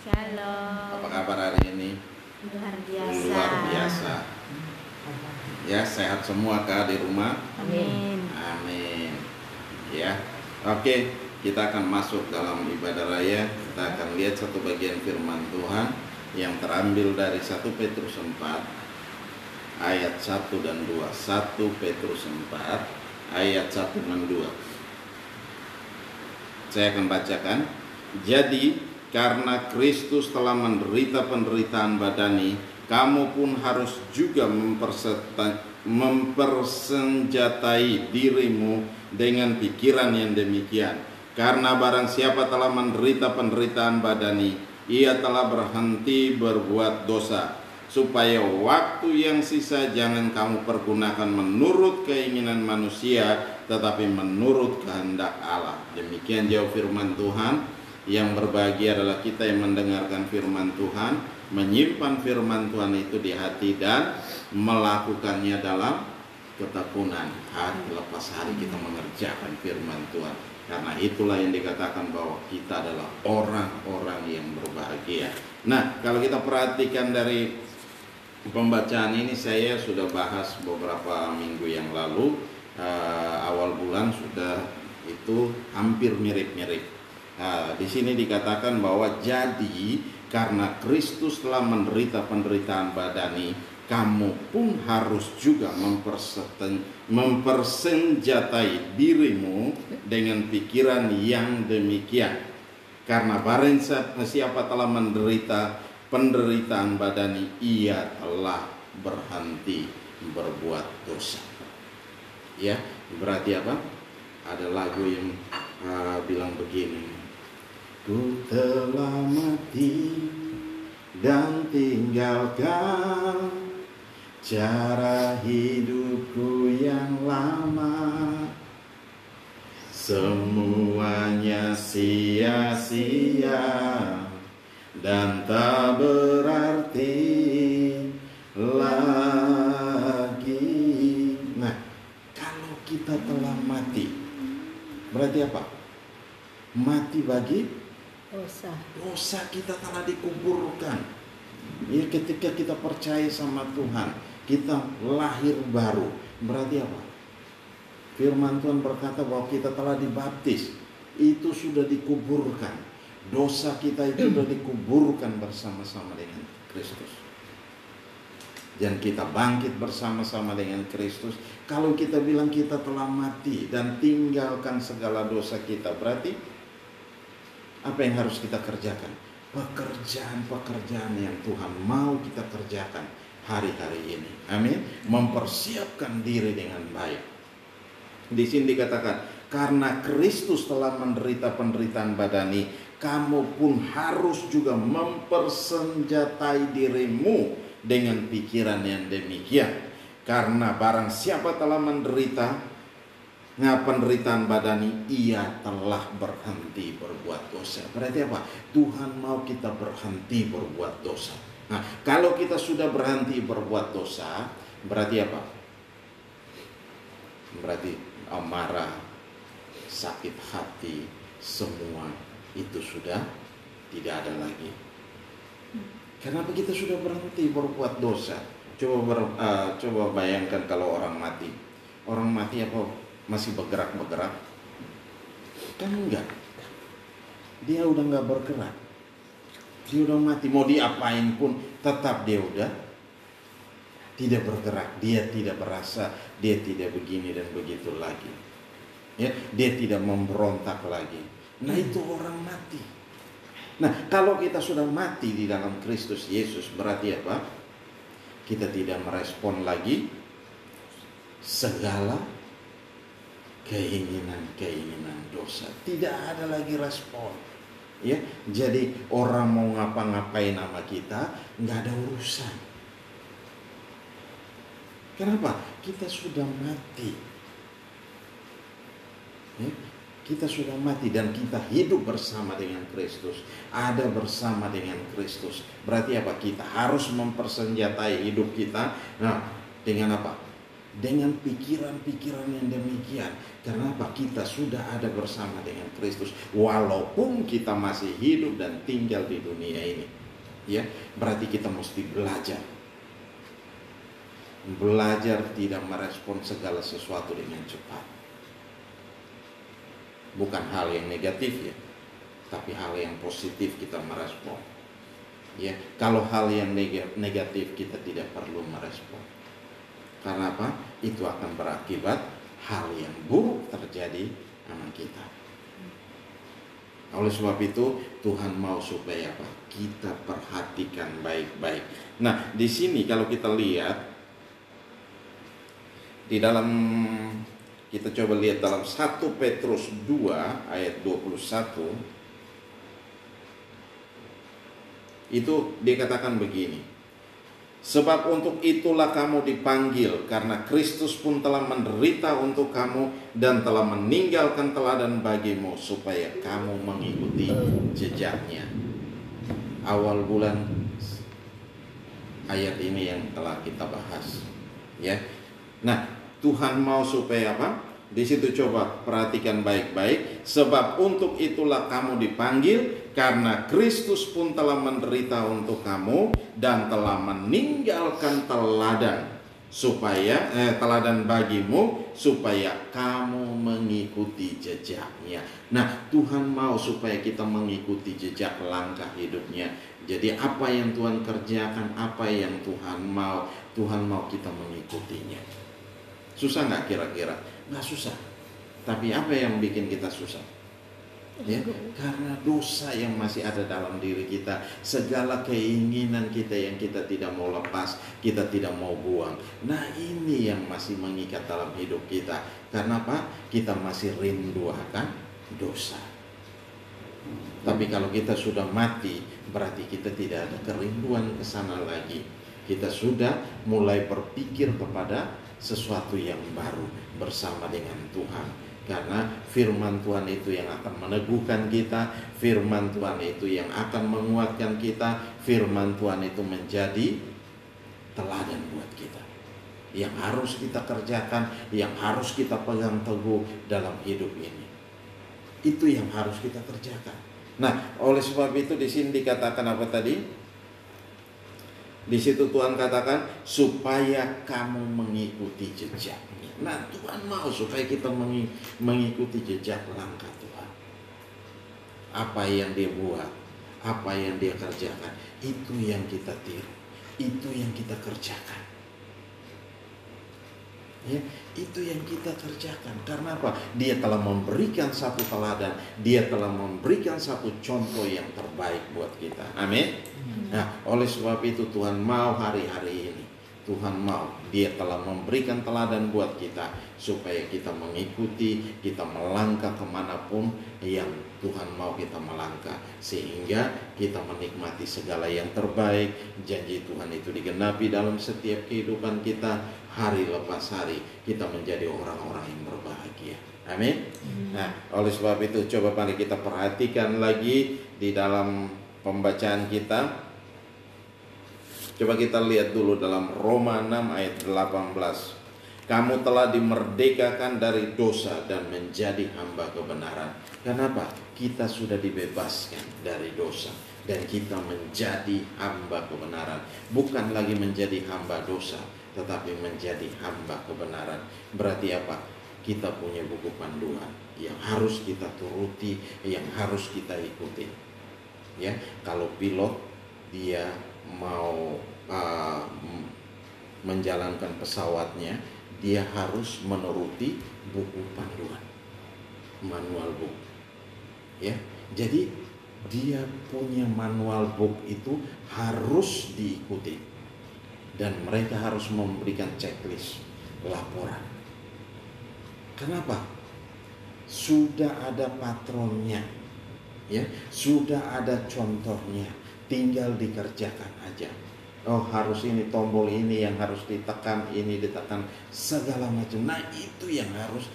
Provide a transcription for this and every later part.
Shalom. Apa kabar hari ini? Luar biasa. Luar biasa. Ya, sehat semua kah di rumah? Amin. Amin. Ya. Oke, kita akan masuk dalam ibadah raya. Kita akan lihat satu bagian firman Tuhan yang terambil dari 1 Petrus 4 ayat 1 dan 2. 1 Petrus 4 ayat 1 dan 2. Saya akan bacakan. Jadi karena Kristus telah menderita penderitaan badani, kamu pun harus juga mempersenjatai dirimu dengan pikiran yang demikian. Karena barang siapa telah menderita penderitaan badani, ia telah berhenti berbuat dosa, supaya waktu yang sisa jangan kamu pergunakan menurut keinginan manusia, tetapi menurut kehendak Allah. Demikian jauh firman Tuhan. Yang berbahagia adalah kita yang mendengarkan firman Tuhan, menyimpan firman Tuhan itu di hati dan melakukannya dalam ketekunan. Hari lepas hari kita mengerjakan firman Tuhan. Karena itulah yang dikatakan bahwa kita adalah orang-orang yang berbahagia. Nah, kalau kita perhatikan dari pembacaan ini, saya sudah bahas beberapa minggu yang lalu, awal bulan sudah itu hampir mirip-mirip. Di sini dikatakan bahwa jadi karena Kristus telah menderita penderitaan badani, kamu pun harus juga mempersenjatai dirimu dengan pikiran yang demikian. Karena barang siapa telah menderita penderitaan badani, ia telah berhenti berbuat dosa. Ya, berarti apa? Ada lagu yang bilang begini. Ku telah mati dan tinggalkan cara hidupku yang lama. Semuanya sia-sia dan tak berarti lagi. Nah, kalau kita telah mati, berarti apa? Mati bagi dosa kita telah dikuburkan. Ya, ketika kita percaya sama Tuhan, kita lahir baru. Berarti apa? Firman Tuhan berkata bahwa kita telah dibaptis. Itu sudah dikuburkan. Dosa kita itu sudah dikuburkan bersama-sama dengan Kristus. Dan kita bangkit bersama-sama dengan Kristus. Kalau kita bilang kita telah mati dan tinggalkan segala dosa kita, berarti apa yang harus kita kerjakan? Pekerjaan-pekerjaan yang Tuhan mau kita kerjakan hari-hari ini. Amin. Mempersiapkan diri dengan baik. Di sini dikatakan, karena Kristus telah menderita penderitaan badani, kamu pun harus juga mempersenjatai dirimu dengan pikiran yang demikian. Karena barang siapa telah menderita penderitaan badani, ia telah berhenti berbuat dosa. Berarti apa? Tuhan mau kita berhenti berbuat dosa. Nah, kalau kita sudah berhenti berbuat dosa, berarti apa? Berarti amarah, sakit hati, semua itu sudah tidak ada lagi. Kenapa kita sudah berhenti berbuat dosa? Coba bayangkan kalau orang mati. Orang mati apa? Masih bergerak-bergerak? Kan enggak. Dia udah enggak bergerak. Dia udah mati. Mau diapain pun tetap dia udah tidak bergerak. Dia tidak berasa. Dia tidak begini dan begitu lagi. Ya, dia tidak memberontak lagi. Nah, itu orang mati. Nah, kalau kita sudah mati di dalam Kristus Yesus, berarti apa? Kita tidak merespon lagi segala keinginan dosa. Tidak ada lagi respon. Ya, jadi orang mau ngapa-ngapain sama kita, nggak ada urusan. Kenapa? Kita sudah mati. Ya, kita sudah mati dan kita hidup bersama dengan Kristus. Ada bersama dengan Kristus. Berarti apa? Kita harus mempersenjatai hidup kita. Nah, dengan apa? dengan pikiran-pikiran yang demikian. Karena apa? Kita sudah ada bersama dengan Kristus walaupun kita masih hidup dan tinggal di dunia ini. Ya, berarti kita mesti belajar tidak merespon segala sesuatu dengan cepat. Bukan hal yang negatif ya, tapi hal yang positif kita merespon. Ya, kalau hal yang negatif kita tidak perlu merespon. Karena apa? Itu akan berakibat hal yang buruk terjadi sama kita. Oleh sebab itu Tuhan mau supaya apa? Kita perhatikan baik-baik. Nah, di sini kalau kita lihat di dalam, kita coba lihat dalam 1 Petrus 2 ayat 21, itu dikatakan begini. Sebab untuk itulah kamu dipanggil, karena Kristus pun telah menderita untuk kamu dan telah meninggalkan teladan bagimu supaya kamu mengikuti jejaknya. Awal bulan ayat ini yang telah kita bahas, ya. Nah, Tuhan mau supaya apa? Di situ coba perhatikan baik-baik. Sebab untuk itulah kamu dipanggil, karena Kristus pun telah menderita untuk kamu dan telah meninggalkan teladan teladan bagimu supaya kamu mengikuti jejaknya. Nah, Tuhan mau supaya kita mengikuti jejak langkah hidupnya. Jadi apa yang Tuhan kerjakan, apa yang Tuhan mau kita mengikutinya. Susah nggak kira-kira? Nggak susah. Tapi apa yang bikin kita susah? Ya, karena dosa yang masih ada dalam diri kita, segala keinginan kita yang kita tidak mau lepas, kita tidak mau buang. Nah, ini yang masih mengikat dalam hidup kita. Karena apa? Kita masih rindu akan dosa. Tapi kalau kita sudah mati, berarti kita tidak ada kerinduan ke sana lagi. Kita sudah mulai berpikir kepada sesuatu yang baru bersama dengan Tuhan. Karena firman Tuhan itu yang akan meneguhkan kita, firman Tuhan itu yang akan menguatkan kita, firman Tuhan itu menjadi teladan buat kita. Yang harus kita kerjakan, yang harus kita pegang teguh dalam hidup ini. Itu yang harus kita kerjakan. Nah, oleh sebab itu di sini dikatakan apa tadi? Di situ Tuhan katakan supaya kamu mengikuti jejaknya. Nah, Tuhan mau supaya kita mengikuti jejak langkah Tuhan. Apa yang Dia buat, apa yang Dia kerjakan, itu yang kita tiru, itu yang kita kerjakan. Ya, itu yang kita kerjakan. Karena apa? Dia telah memberikan satu teladan, Dia telah memberikan satu contoh yang terbaik buat kita. Amin. Nah, oleh sebab itu Tuhan mau hari-hari ini, Tuhan mau, Dia telah memberikan teladan buat kita supaya kita mengikuti, kita melangkah kemanapun yang Tuhan mau kita melangkah, sehingga kita menikmati segala yang terbaik. Janji Tuhan itu digenapi dalam setiap kehidupan kita, hari lepas hari kita menjadi orang-orang yang berbahagia. Amin. Nah, oleh sebab itu coba mari kita perhatikan lagi di dalam pembacaan kita. Coba kita lihat dulu dalam Roma 6 ayat 18. Kamu telah dimerdekakan dari dosa dan menjadi hamba kebenaran. Kenapa? Kita sudah dibebaskan dari dosa dan kita menjadi hamba kebenaran. Bukan lagi menjadi hamba dosa, tetapi menjadi hamba kebenaran. Berarti apa? Kita punya buku panduan yang harus kita turuti, yang harus kita ikuti. Ya, kalau pilot dia mau menjalankan pesawatnya, dia harus menuruti buku panduan, manual book. Ya, jadi dia punya manual book itu harus diikuti, dan mereka harus memberikan checklist laporan. Kenapa? Sudah ada patronnya, ya, sudah ada contohnya. Tinggal dikerjakan aja. Oh, harus ini, tombol ini yang harus ditekan, ini ditekan, segala macam. Nah, itu yang harus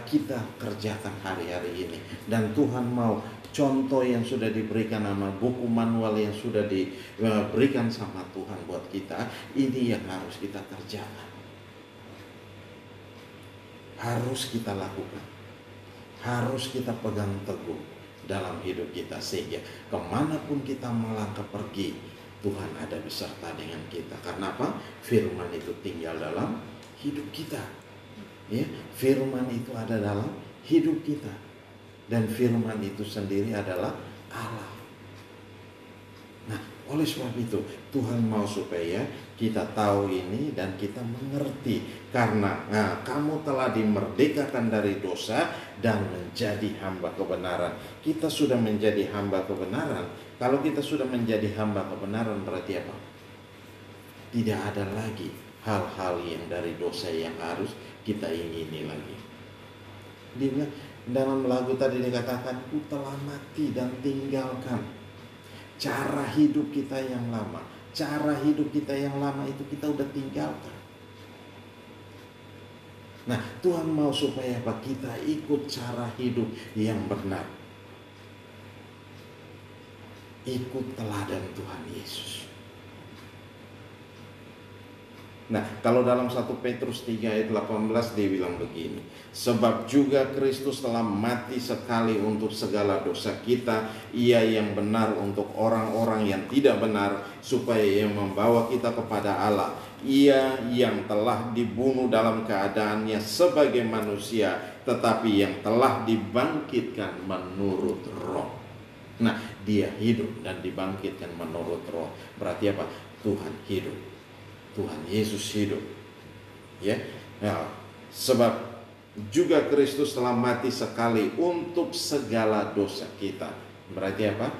kita kerjakan hari-hari ini. Dan Tuhan mau contoh yang sudah diberikan sama buku manual yang sudah diberikan sama Tuhan buat kita, ini yang harus kita kerjakan. harus kita lakukan, harus kita pegang teguh dalam hidup kita, sehingga kemanapun kita melangkah pergi, Tuhan ada beserta dengan kita. Karena apa? Firman itu tinggal dalam hidup kita. Ya, firman itu ada dalam hidup kita, dan firman itu sendiri adalah Allah. Nah, oleh sebab itu Tuhan mau supaya kita tahu ini dan kita mengerti. Karena kamu telah dimerdekakan dari dosa dan menjadi hamba kebenaran. Kita sudah menjadi hamba kebenaran. Kalau kita sudah menjadi hamba kebenaran, berarti apa? Tidak ada lagi hal-hal yang dari dosa yang harus kita ingini lagi. Dia bilang, dalam lagu tadi dikatakan, ku telah mati dan tinggalkan cara hidup kita yang lama. Cara hidup kita yang lama itu kita udah tinggalkan. Nah, Tuhan mau supaya apa? Kita ikut cara hidup yang benar. Ikut teladan Tuhan Yesus. Nah, kalau dalam 1 Petrus 3 ayat 18 dia bilang begini, sebab juga Kristus telah mati sekali untuk segala dosa kita, ia yang benar untuk orang-orang yang tidak benar, supaya ia membawa kita kepada Allah. Ia yang telah dibunuh dalam keadaannya sebagai manusia, tetapi yang telah dibangkitkan menurut roh. Nah, dia hidup dan dibangkitkan menurut roh. Berarti apa? Tuhan hidup. Tuhan Yesus hidup. Ya. Nah, sebab juga Kristus telah mati sekali untuk segala dosa kita. Berarti apa?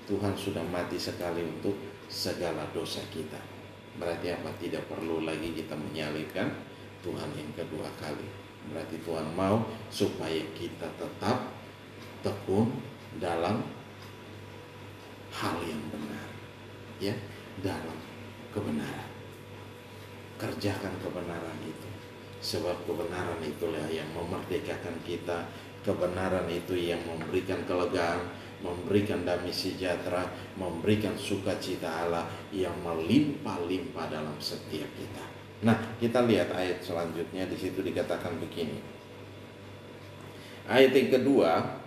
Tuhan sudah mati sekali untuk segala dosa kita. Berarti apa? Tidak perlu lagi kita menyalibkan Tuhan yang kedua kali. Berarti Tuhan mau supaya kita tetap tekun dalam hal yang benar. Ya, dalam kebenaran. Kerjakan kebenaran itu, sebab kebenaran itulah yang memerdekakan kita. Kebenaran itu yang memberikan kelegaan, memberikan damai sejahtera, memberikan sukacita Allah yang melimpah-limpah dalam setiap kita. Nah, kita lihat ayat selanjutnya. Di situ dikatakan begini. Ayat yang kedua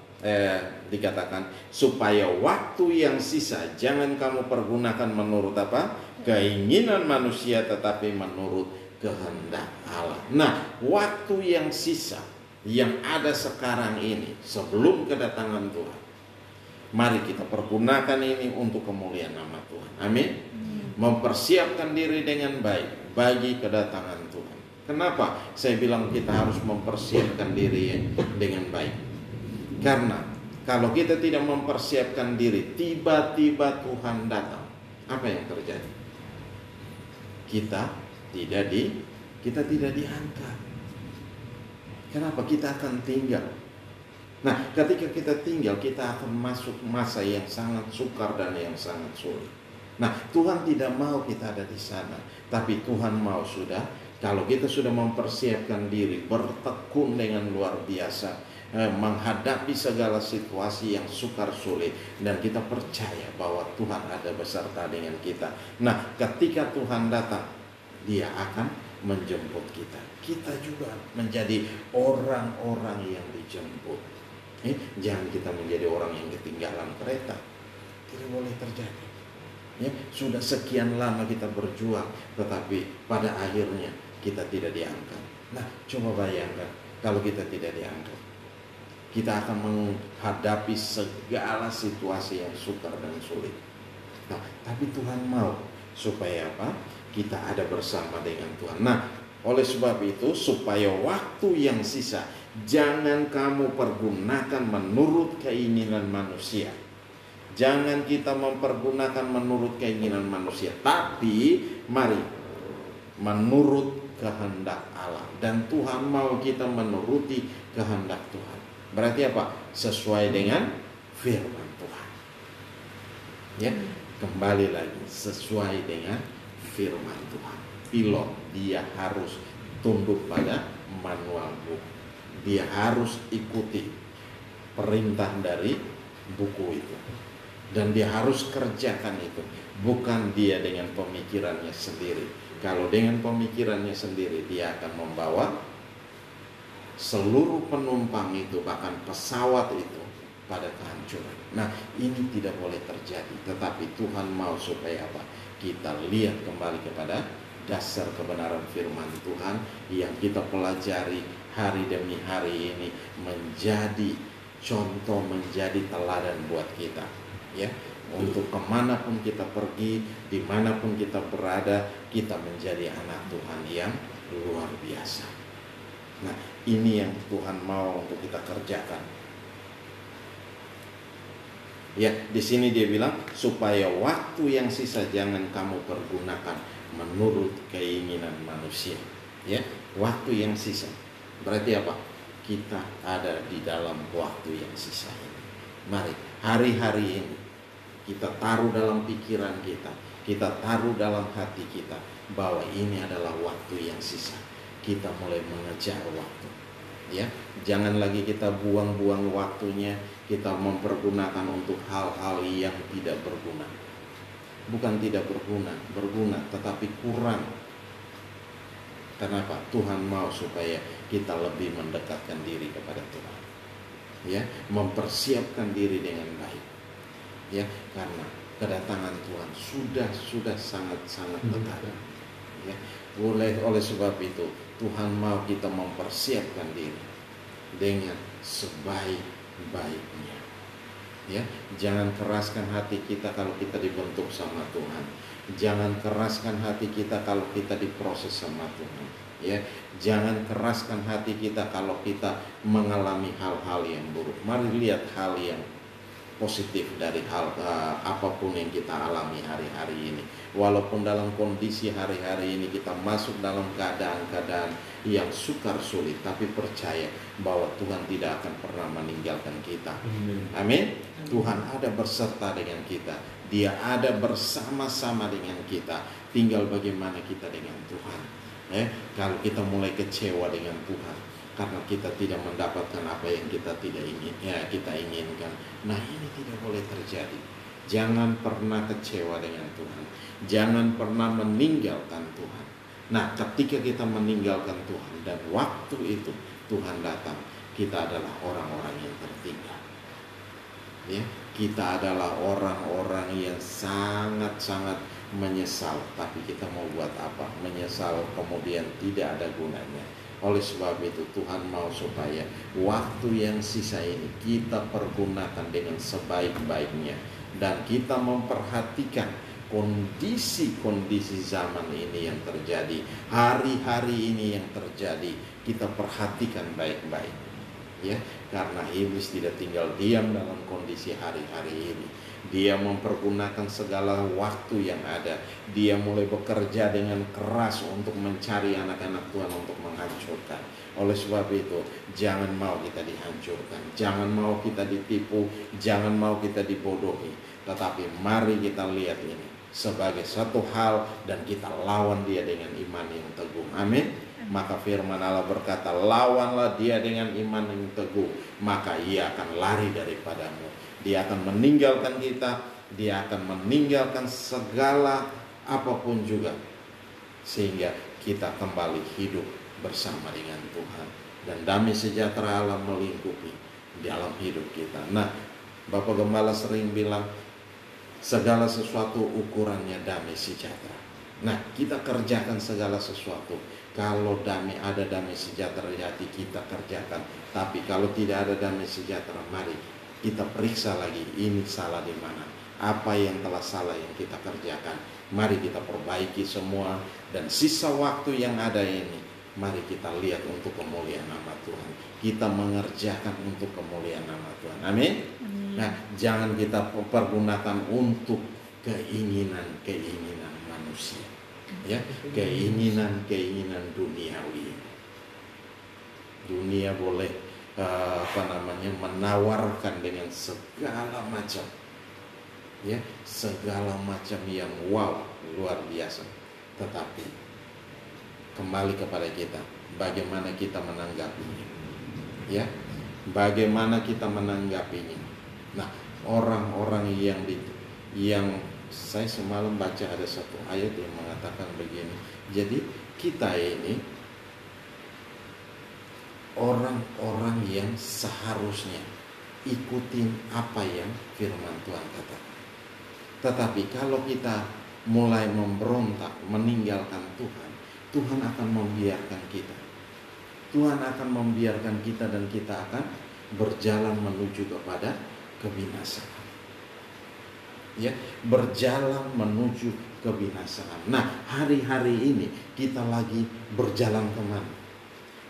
dikatakan, supaya waktu yang sisa jangan kamu pergunakan menurut apa? Keinginan manusia, tetapi menurut kehendak Allah. Nah, waktu yang sisa yang ada sekarang ini sebelum kedatangan Tuhan, mari kita pergunakan ini untuk kemuliaan nama Tuhan. Amin. Mempersiapkan diri dengan baik bagi kedatangan Tuhan. Kenapa saya bilang kita harus mempersiapkan diri dengan baik? Karena kalau kita tidak mempersiapkan diri, tiba-tiba Tuhan datang, apa yang terjadi? Kita tidak diangkat. Kenapa? Kita akan tinggal. Nah, ketika kita tinggal, kita akan masuk masa yang sangat sukar dan yang sangat sulit. Nah, Tuhan tidak mau kita ada di sana, tapi Tuhan mau kalau kita sudah mempersiapkan diri, bertekun dengan luar biasa, menghadapi segala situasi yang sukar sulit, dan kita percaya bahwa Tuhan ada beserta dengan kita. Nah, ketika Tuhan datang, dia akan menjemput kita. Kita juga menjadi orang-orang yang dijemput. Jangan kita menjadi orang yang ketinggalan kereta. Tidak boleh terjadi. Sudah sekian lama kita berjuang, tetapi pada akhirnya kita tidak diangkat. Nah, coba bayangkan kalau kita tidak diangkat. Kita akan menghadapi segala situasi yang sukar dan sulit. Nah, tapi Tuhan mau supaya apa? Kita ada bersama dengan Tuhan. Nah, oleh sebab itu, supaya waktu yang sisa jangan kamu pergunakan menurut keinginan manusia. Jangan kita mempergunakan menurut keinginan manusia, tapi mari menurut kehendak Allah. Dan Tuhan mau kita menuruti kehendak Tuhan. Berarti apa? Sesuai dengan firman Tuhan. Ya, kembali lagi sesuai dengan firman Tuhan. Pilot dia harus tunduk pada manual buku. Dia harus ikuti perintah dari buku itu. Dan dia harus kerjakan itu. Bukan dia dengan pemikirannya sendiri. Kalau dengan pemikirannya sendiri, dia akan membawa seluruh penumpang itu, bahkan pesawat itu pada kehancuran. Nah, ini tidak boleh terjadi. Tetapi Tuhan mau supaya apa? Kita lihat kembali kepada dasar kebenaran firman Tuhan yang kita pelajari hari demi hari ini, menjadi contoh, menjadi teladan buat kita, ya. Untuk kemanapun kita pergi, dimanapun kita berada, kita menjadi anak Tuhan yang luar biasa. Nah, ini yang Tuhan mau untuk kita kerjakan. Ya, di sini dia bilang supaya waktu yang sisa jangan kamu pergunakan menurut keinginan manusia. Ya, waktu yang sisa. Berarti apa? Kita ada di dalam waktu yang sisa ini. Mari, hari-hari ini kita taruh dalam pikiran kita taruh dalam hati kita bahwa ini adalah waktu yang sisa. Kita mulai mengejar waktu. Ya, jangan lagi kita buang-buang waktunya, kita mempergunakan untuk hal-hal yang tidak berguna. Bukan tidak berguna, tetapi kurang. Kenapa? Tuhan mau supaya kita lebih mendekatkan diri kepada Tuhan. Ya, mempersiapkan diri dengan baik. Ya, karena kedatangan Tuhan sudah sangat dekat. Ya, oleh sebab itu Tuhan mau kita mempersiapkan diri dengan sebaik-baiknya. Ya, jangan keraskan hati kita kalau kita dibentuk sama Tuhan. Jangan keraskan hati kita kalau kita diproses sama Tuhan. Ya, jangan keraskan hati kita kalau kita mengalami hal-hal yang buruk. Mari lihat hal yang positif dari hal apapun yang kita alami hari-hari ini. Walaupun dalam kondisi hari-hari ini kita masuk dalam keadaan-keadaan yang sukar sulit, tapi percaya bahwa Tuhan tidak akan pernah meninggalkan kita. Amin. Tuhan ada berserta dengan kita. Dia ada bersama-sama dengan kita. Tinggal bagaimana kita dengan Tuhan. Kalau kita mulai kecewa dengan Tuhan karena kita tidak mendapatkan apa yang kita inginkan. Nah, ini tidak boleh terjadi. Jangan pernah kecewa dengan Tuhan. Jangan pernah meninggalkan Tuhan. Nah, ketika kita meninggalkan Tuhan dan waktu itu Tuhan datang, kita adalah orang-orang yang tertinggal. Ya, kita adalah orang-orang yang sangat-sangat menyesal. Tapi kita mau buat apa? Menyesal kemudian tidak ada gunanya. Oleh sebab itu Tuhan mau supaya waktu yang sisa ini kita pergunakan dengan sebaik-baiknya. Dan kita memperhatikan kondisi-kondisi zaman ini yang terjadi, hari-hari ini yang terjadi, kita perhatikan baik-baik. Ya, karena iblis tidak tinggal diam dalam kondisi hari-hari ini. Dia mempergunakan segala waktu yang ada. Dia mulai bekerja dengan keras untuk mencari anak-anak Tuhan untuk menghancurkan. Oleh sebab itu, jangan mau kita dihancurkan. Jangan mau kita ditipu. Jangan mau kita dibodohi. Tetapi mari kita lihat ini sebagai satu hal dan kita lawan dia dengan iman yang teguh. Amin. Maka firman Allah berkata, lawanlah dia dengan iman yang teguh, maka ia akan lari daripadamu. Dia akan meninggalkan kita, dia akan meninggalkan segala apapun juga, sehingga kita kembali hidup bersama dengan Tuhan. Dan damai sejahtera Allah melingkupi dalam hidup kita. Nah, Bapak Gembala sering bilang, segala sesuatu ukurannya damai sejahtera. Nah, kita kerjakan segala sesuatu. Kalau ada damai sejahtera di hati, kita kerjakan. Tapi kalau tidak ada damai sejahtera, mari kita periksa lagi, ini salah di mana, apa yang telah salah yang kita kerjakan. Mari kita perbaiki semua, dan sisa waktu yang ada ini, mari kita lihat untuk kemuliaan nama Tuhan. Kita mengerjakan untuk kemuliaan nama Tuhan. Amin. Nah, jangan kita pergunakan untuk keinginan manusia, ya, keinginan duniawi. Dunia boleh menawarkan dengan segala macam, ya, segala macam yang wow, luar biasa. Tetapi kembali kepada kita, bagaimana kita menanggapinya, ya, bagaimana kita menanggapinya. Nah, orang-orang yang saya semalam baca ada satu ayat yang mengatakan begini. Jadi kita ini orang-orang yang seharusnya ikutin apa yang firman Tuhan katakan. Tetapi kalau kita mulai memberontak, meninggalkan Tuhan, Tuhan akan membiarkan kita. Tuhan akan membiarkan kita dan kita akan berjalan menuju kepada kebinasaan. Ya, berjalan menuju kebinasaan. Nah, hari-hari ini kita lagi berjalan kemana?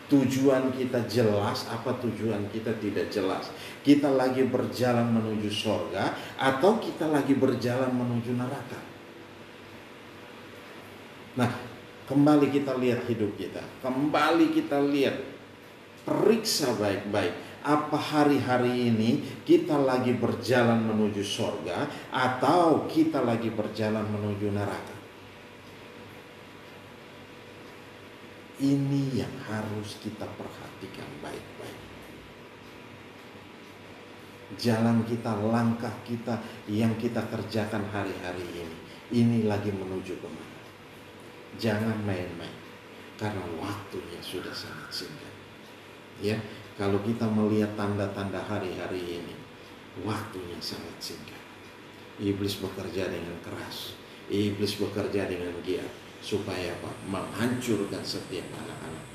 Tujuan kita jelas, apa tujuan kita tidak jelas? Kita lagi berjalan menuju surga atau kita lagi berjalan menuju neraka? Nah, kembali kita lihat hidup kita. Kembali kita lihat, periksa baik-baik. Apa hari-hari ini kita lagi berjalan menuju surga atau kita lagi berjalan menuju neraka? Ini yang harus kita perhatikan baik-baik. Jalan kita, langkah kita yang kita kerjakan hari-hari ini lagi menuju kemana? Jangan main-main, karena waktunya sudah sangat singkat. Ya, kalau kita melihat tanda-tanda hari-hari ini, waktunya sangat singkat. Iblis bekerja dengan keras, iblis bekerja dengan giat, supaya apa? Menghancurkan setiap anak-anak.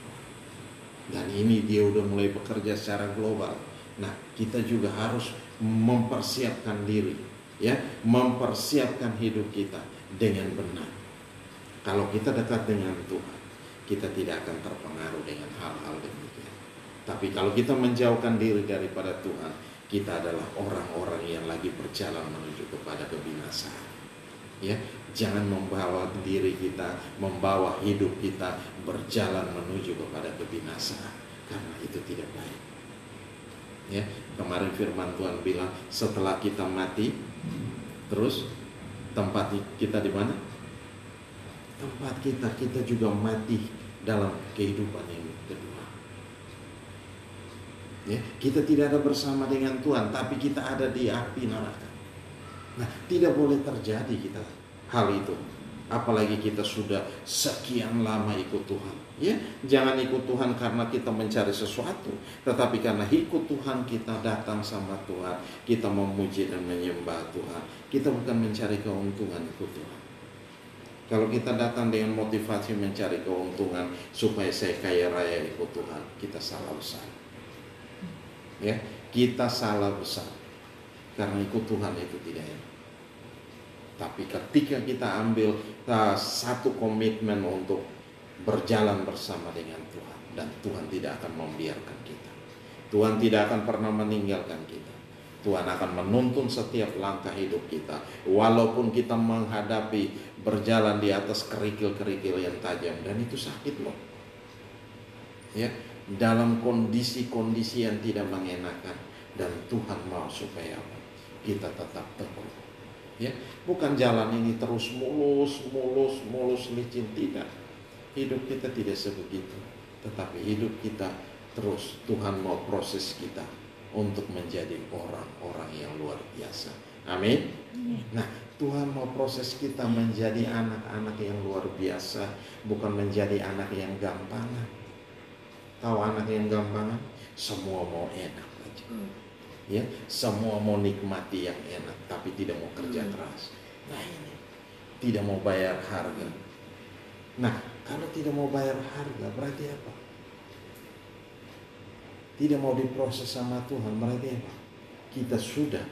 Dan ini dia udah mulai bekerja secara global. Nah, kita juga harus mempersiapkan diri, ya, mempersiapkan hidup kita dengan benar. Kalau kita dekat dengan Tuhan, kita tidak akan terpengaruh dengan hal-hal demikian. Tapi kalau kita menjauhkan diri daripada Tuhan, kita adalah orang-orang yang lagi berjalan menuju kepada kebinasaan. Ya, jangan membawa diri kita, membawa hidup kita berjalan menuju kepada kebinasaan, karena itu tidak baik. Ya, kemarin firman Tuhan bilang setelah kita mati, terus tempat kita di mana? Tempat kita juga mati dalam kehidupan yang kedua. Ya, kita tidak ada bersama dengan Tuhan, tapi kita ada di api neraka. Nah, tidak boleh terjadi kita hal itu. Apalagi kita sudah sekian lama ikut Tuhan. Ya, jangan ikut Tuhan karena kita mencari sesuatu, tetapi karena ikut Tuhan kita datang sama Tuhan, kita memuji dan menyembah Tuhan. Kita bukan mencari keuntungan ikut Tuhan. Kalau kita datang dengan motivasi mencari keuntungan supaya saya kaya raya ikut Tuhan, kita salah besar. Ya, kita salah besar. Karena ikut Tuhan itu tidak enak. Tapi ketika kita ambil satu komitmen untuk berjalan bersama dengan Tuhan, dan Tuhan tidak akan membiarkan kita. Tuhan tidak akan pernah meninggalkan kita. Tuhan akan menuntun setiap langkah hidup kita. Walaupun kita menghadapi berjalan di atas kerikil-kerikil yang tajam, dan itu sakit loh. Ya, dalam kondisi-kondisi yang tidak mengenakan, dan Tuhan mau supaya kita tetap teguh. Ya, bukan jalan ini terus mulus licin, tidak. Hidup kita tidak sebegitu, tetapi hidup kita terus Tuhan mau proses kita untuk menjadi orang-orang yang luar biasa. Amin. Nah, Tuhan mau proses kita menjadi anak-anak yang luar biasa, bukan menjadi anak yang gampangan. Tahu anak yang gampangan? Semua mau enak aja. Ya, semua mau nikmati yang enak, tapi tidak mau kerja keras. Nah, ini tidak mau bayar harga. Nah, kalau tidak mau bayar harga berarti apa? Tidak mau diproses sama Tuhan berarti apa? Kita sudah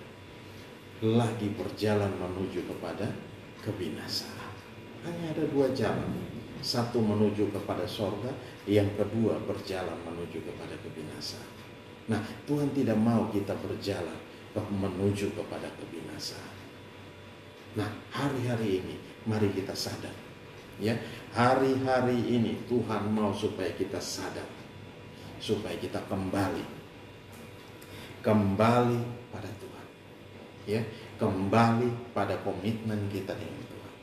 lagi berjalan menuju kepada kebinasaan. Hanya ada dua jalan. Satu menuju kepada sorga, yang kedua berjalan menuju kepada kebinasaan. Nah, Tuhan tidak mau kita berjalan menuju kepada kebinasaan. Nah, hari-hari ini mari kita sadar. Ya, hari-hari ini Tuhan mau supaya kita sadar, supaya kita kembali pada Tuhan. Ya, kembali pada komitmen kita dengan Tuhan.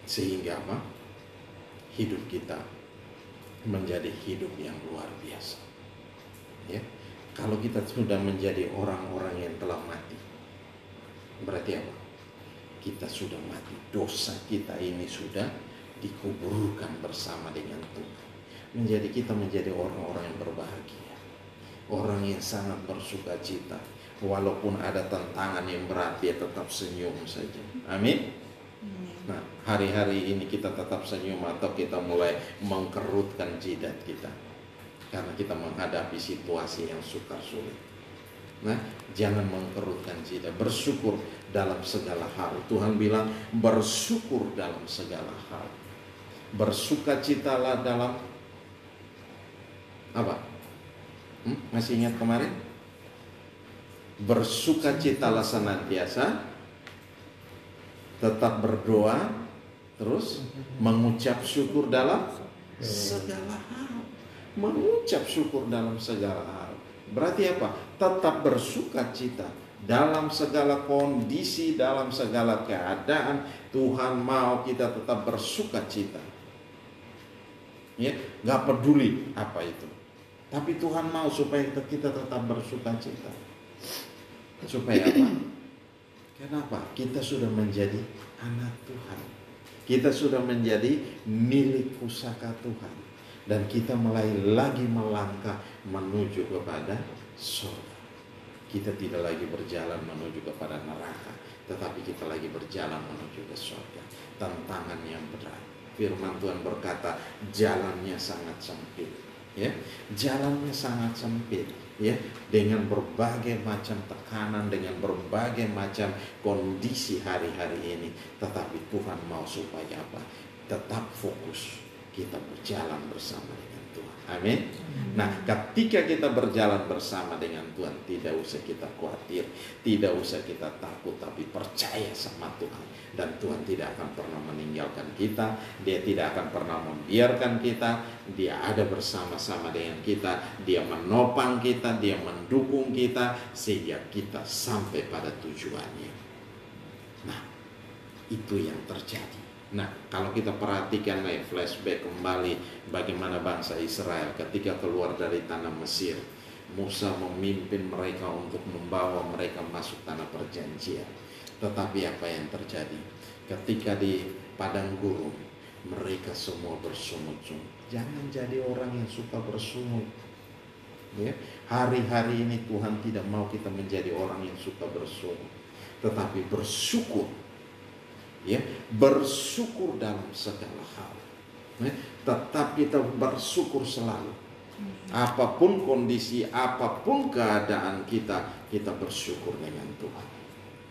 Sehingga apa? Hidup kita menjadi hidup yang luar biasa. Ya, kalau kita sudah menjadi orang-orang yang telah mati, berarti apa? Kita sudah mati. Dosa kita ini sudah dikuburkan bersama dengan Tuhan. kita menjadi orang-orang yang berbahagia, orang yang sangat bersuka cita. Walaupun ada tantangan yang berat, dia tetap senyum saja. Amin. Nah, hari-hari ini kita tetap senyum atau kita mulai mengkerutkan jidat kita karena kita menghadapi situasi yang sukar sulit. Nah, jangan mengkerutkan jidat, bersyukur dalam segala hal. Tuhan bilang bersyukur dalam segala hal. Bersukacitalah dalam apa? Masih ingat kemarin? Bersukacitalah senantiasa, tetap berdoa, terus mengucap syukur dalam segala hal. Mengucap syukur dalam segala hal. Berarti apa? Tetap bersukacita dalam segala kondisi, dalam segala keadaan. Tuhan mau kita tetap bersukacita. Ya, nggak peduli apa itu. Tapi Tuhan mau supaya kita tetap bersukacita. Supaya apa? Kenapa? Kita sudah menjadi anak Tuhan. Kita sudah menjadi milik pusaka Tuhan. Dan kita mulai lagi melangkah menuju kepada surga. Kita tidak lagi berjalan menuju kepada neraka, tetapi kita lagi berjalan menuju ke surga. Tantangan yang berat. Firman Tuhan berkata, jalannya sangat sempit. Ya, jalannya sangat sempit, ya, dengan berbagai macam tekanan, dengan berbagai macam kondisi hari-hari ini. Tetapi Tuhan mau supaya apa? Tetap fokus, kita berjalan bersama dengan Tuhan. Amin. Nah, ketika kita berjalan bersama dengan Tuhan, tidak usah kita khawatir, tidak usah kita takut, tapi percaya sama Tuhan. Dan Tuhan tidak akan pernah meninggalkan kita, Dia tidak akan pernah membiarkan kita, Dia ada bersama-sama dengan kita, Dia menopang kita, Dia mendukung kita, sehingga kita sampai pada tujuannya. Nah, itu yang terjadi. Nah, kalau kita perhatikan flashback kembali bagaimana bangsa Israel ketika keluar dari tanah Mesir. Musa memimpin mereka untuk membawa mereka masuk tanah perjanjian. Tetapi apa yang terjadi? Ketika di padang gurun, mereka semua bersungut-sungut. Jangan jadi orang yang suka bersungut. Ya, hari-hari ini Tuhan tidak mau kita menjadi orang yang suka bersungut, tetapi bersyukur. Ya, bersyukur dalam segala hal. Ya, tetap kita bersyukur selalu. Apapun kondisi, apapun keadaan kita bersyukur dengan Tuhan.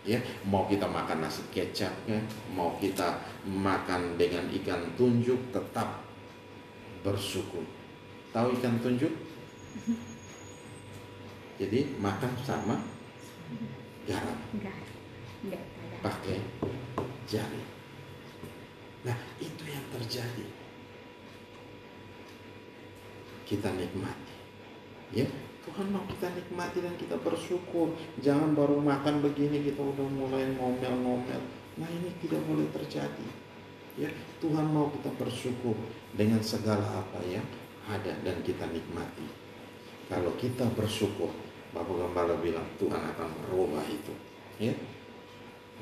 Ya, mau kita makan nasi kecap, ya, mau kita makan dengan ikan tunjuk, tetap bersyukur. Tahu ikan tunjuk? Jadi makan sama garam, pakai jari. Nah, itu yang terjadi. Kita nikmati, ya. Tuhan mau kita nikmati dan kita bersyukur. Jangan baru makan begini kita udah mulai ngomel-ngomel. Nah, ini tidak boleh terjadi. Ya, Tuhan mau kita bersyukur dengan segala apa yang ada dan kita nikmati. Kalau kita bersyukur, Bapak Gembala bilang Tuhan akan merubah itu. Ya,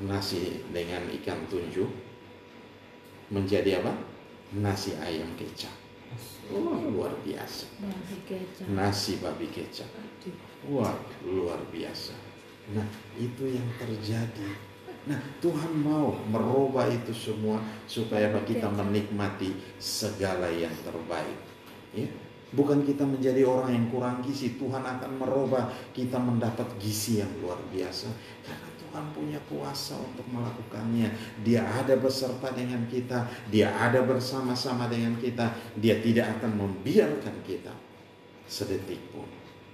nasi dengan ikan tunjuk menjadi apa? Nasi ayam kecap. Wah, luar biasa. Nasi babi kecap. Wah, luar biasa. Nah, itu yang terjadi. Nah, Tuhan mau merubah itu semua supaya kita menikmati segala yang terbaik. Ya, bukan kita menjadi orang yang kurang gizi. Tuhan akan merubah kita mendapat gizi yang luar biasa. Karena Tuhan punya kuasa untuk melakukannya. Dia ada beserta dengan kita. Dia ada bersama-sama dengan kita. Dia tidak akan membiarkan kita sedetik pun.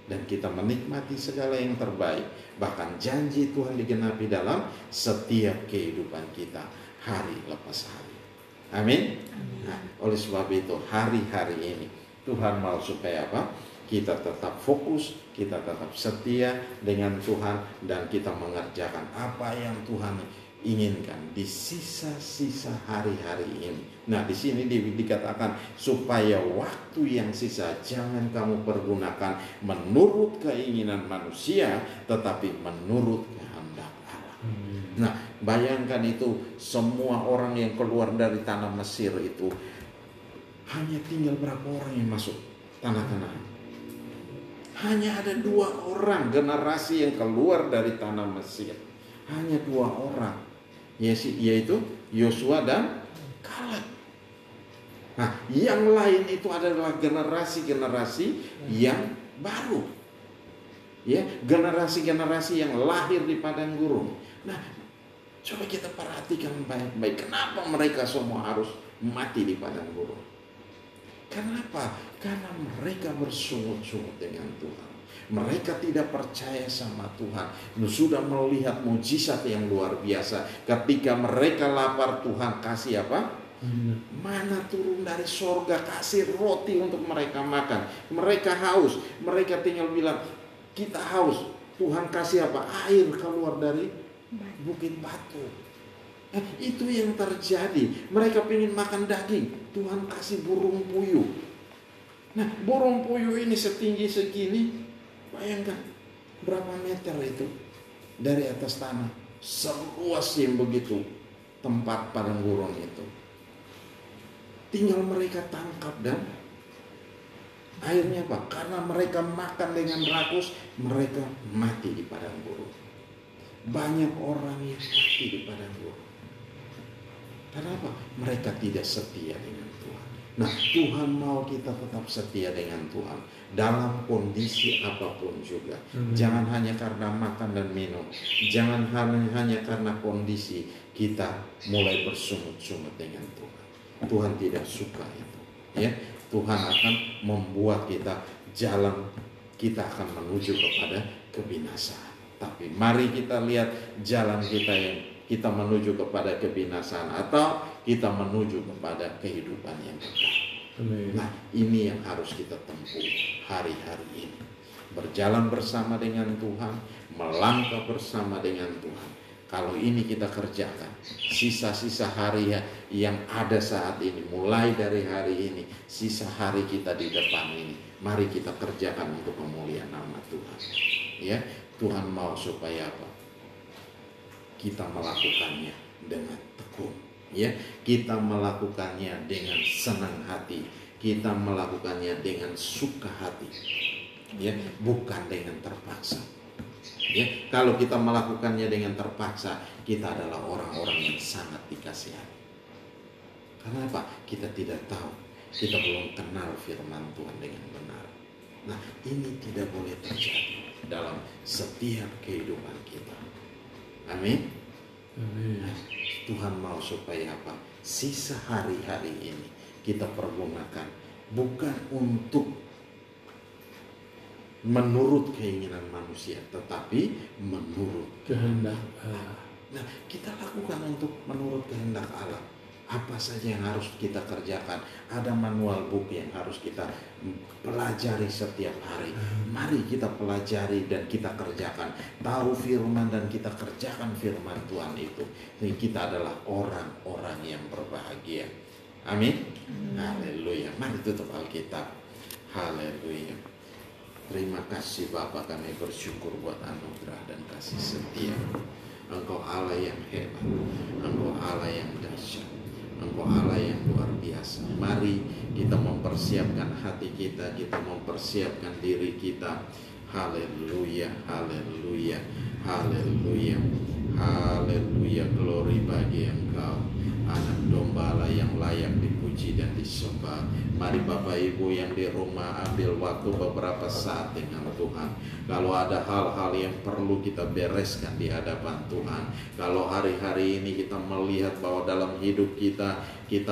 Dan kita menikmati segala yang terbaik. Bahkan janji Tuhan digenapi dalam setiap kehidupan kita, hari lepas hari. Amin. Nah, oleh sebab itu hari-hari ini Tuhan mau supaya apa? Kita tetap fokus, kita tetap setia dengan Tuhan, dan kita mengerjakan apa yang Tuhan inginkan di sisa-sisa hari-hari ini. Nah, di sini dikatakan supaya waktu yang sisa jangan kamu pergunakan menurut keinginan manusia, tetapi menurut kehendak Allah. Nah, bayangkan itu semua orang yang keluar dari tanah Mesir itu hanya tinggal berapa orang yang masuk tanah Kanaan? Hanya ada 2 orang generasi yang keluar dari tanah Mesir. Hanya 2 orang, yaitu Yosua dan Kaleb. Nah, yang lain itu adalah generasi-generasi yang baru. Ya, generasi-generasi yang lahir di padang gurun. Nah, coba kita perhatikan baik-baik. Kenapa mereka semua harus mati di padang gurun? Kenapa? Karena mereka bersungut-sungut dengan Tuhan. Mereka tidak percaya sama Tuhan. Sudah melihat mujizat yang luar biasa. Ketika mereka lapar, Tuhan kasih apa? Mana turun dari sorga, kasih roti untuk mereka makan. Mereka haus, mereka tinggal bilang, kita haus. Tuhan kasih apa? Air keluar dari bukit batu. Itu yang terjadi. Mereka ingin makan daging, Tuhan kasih burung puyuh. Nah, burung puyuh ini setinggi segini, bayangkan berapa meter itu dari atas tanah. Seluas yang begitu tempat padang gurun itu. Tinggal mereka tangkap dan akhirnya apa? Karena mereka makan dengan rakus, mereka mati di padang gurun. Banyak orang yang mati di padang gurun. Kenapa? Mereka tidak setia dengan Tuhan. Nah, Tuhan mau kita tetap setia dengan Tuhan dalam kondisi apapun juga. Jangan hanya karena makan dan minum. Jangan hanya karena kondisi kita mulai bersungut-sungut dengan Tuhan. Tuhan tidak suka itu. Ya, Tuhan akan membuat kita akan menuju kepada kebinasaan. Tapi mari kita lihat jalan kita yang kita menuju kepada kebinasaan atau kita menuju kepada kehidupan yang kekal. Nah, ini yang harus kita tempuh hari-hari ini. Berjalan bersama dengan Tuhan, melangkah bersama dengan Tuhan. Kalau ini kita kerjakan, sisa-sisa hari yang ada saat ini, mulai dari hari ini, sisa hari kita di depan ini, mari kita kerjakan untuk kemuliaan nama Tuhan. Ya, Tuhan mau supaya apa? Kita melakukannya dengan tekun, ya. Kita melakukannya dengan senang hati, kita melakukannya dengan suka hati, ya, bukan dengan terpaksa. Ya, kalau kita melakukannya dengan terpaksa, kita adalah orang-orang yang sangat dikasihani. Karena apa? Kita tidak tahu, kita belum kenal firman Tuhan dengan benar. Nah, ini tidak boleh terjadi dalam setiap kehidupan kita. Amin. Nah, Tuhan mau supaya apa? Sisa hari-hari ini kita pergunakan bukan untuk menurut keinginan manusia, tetapi menurut kehendak Allah. Nah, kita lakukan untuk menurut kehendak Allah. Apa saja yang harus kita kerjakan? Ada manual book yang harus kita pelajari setiap hari. Mari kita pelajari dan kita kerjakan. Tahu firman dan kita kerjakan firman Tuhan itu. Jadi kita adalah orang-orang yang berbahagia. Amin. Haleluya. Mari tutup Alkitab. Haleluya. Terima kasih Bapa, kami bersyukur buat anugerah dan kasih setia. Engkau Allah yang hebat. Engkau Allah yang dahsyat. Engkau Allah yang luar biasa. Mari kita mempersiapkan hati kita, kita mempersiapkan diri kita. Haleluya, haleluya, haleluya, haleluya. Glory bagi Engkau, Anak Domba Allah yang layak dipuji dan disembah. Mari Bapak Ibu yang di rumah ambil waktu beberapa saat dengan Tuhan. Kalau ada hal-hal yang perlu kita bereskan di hadapan Tuhan. Kalau hari-hari ini kita melihat bahwa dalam hidup kita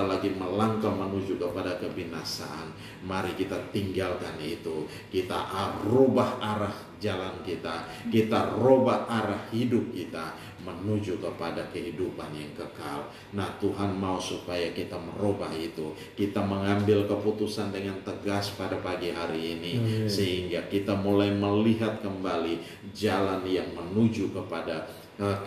lagi melangkah menuju kepada kebinasaan. Mari kita tinggalkan itu. Kita rubah arah jalan kita. Kita rubah arah hidup kita menuju kepada kehidupan yang kekal. Nah, Tuhan mau supaya kita merubah itu. Kita mengambil keputusan dengan tegas pada pagi hari ini. Sehingga kita mulai melihat kembali jalan yang menuju kepada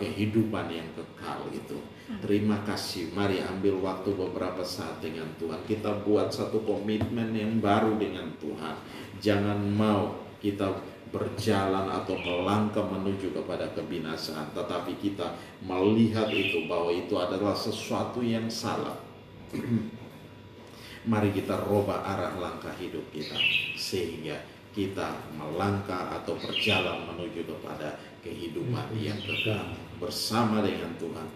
kehidupan yang kekal itu. Terima kasih. Mari ambil waktu beberapa saat dengan Tuhan. Kita buat satu komitmen yang baru dengan Tuhan. Jangan mau kita berjalan atau melangkah menuju kepada kebinasaan, tetapi kita melihat itu bahwa itu adalah sesuatu yang salah. Mari kita rubah arah langkah hidup kita, sehingga kita melangkah atau berjalan menuju kepada kehidupan yang kekal bersama dengan Tuhan.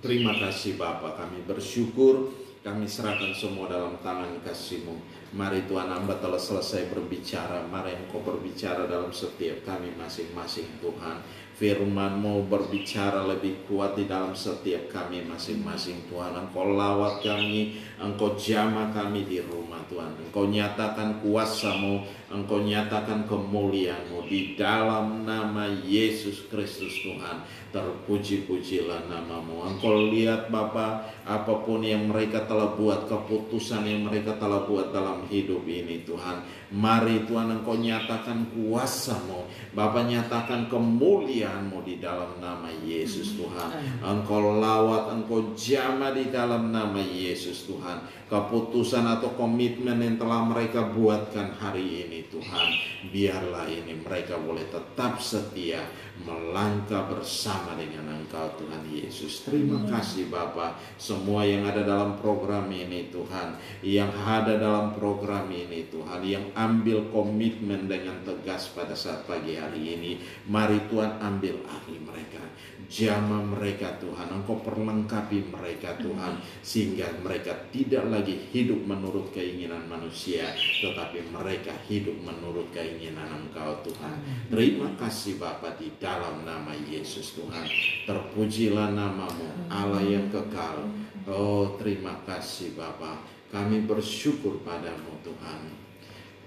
Terima kasih Bapa, kami bersyukur, kami serahkan semua dalam tangan kasih-Mu. Mari Tuhan, hamba telah selesai berbicara, mari Engkau berbicara dalam setiap kami masing-masing Tuhan. Firman-Mu berbicara lebih kuat di dalam setiap kami masing-masing Tuhan. Engkau lawat kami, Engkau jamah kami di rumah Tuhan. Engkau nyatakan kuasa-Mu, Engkau nyatakan kemuliaan-Mu di dalam nama Yesus Kristus Tuhan. Terpuji-pujilah nama-Mu. Engkau lihat Bapa, apapun yang mereka telah buat, keputusan yang mereka telah buat dalam hidup ini Tuhan. Mari Tuhan, Engkau nyatakan kuasa-Mu, Bapa, nyatakan kemuliaan-Mu di dalam nama Yesus Tuhan. Engkau lawat, Engkau jamah di dalam nama Yesus Tuhan. Keputusan atau komitmen yang telah mereka buatkan hari ini Tuhan, biarlah ini mereka boleh tetap setia melangkah bersama dengan Engkau Tuhan Yesus. Terima kasih Bapa, semua yang ada dalam program ini Tuhan, yang ada dalam program ini Tuhan, yang ambil komitmen dengan tegas pada saat pagi hari ini, mari Tuhan ambil alih mereka, jamah mereka Tuhan. Engkau perlengkapi mereka Tuhan, sehingga mereka tidak lagi hidup menurut keinginan manusia, tetapi mereka hidup menurut keinginan Engkau Tuhan. Terima kasih Bapa, di dalam nama Yesus Tuhan. Terpujilah nama-Mu, Allah yang kekal. Oh, terima kasih Bapa, kami bersyukur padamu Tuhan.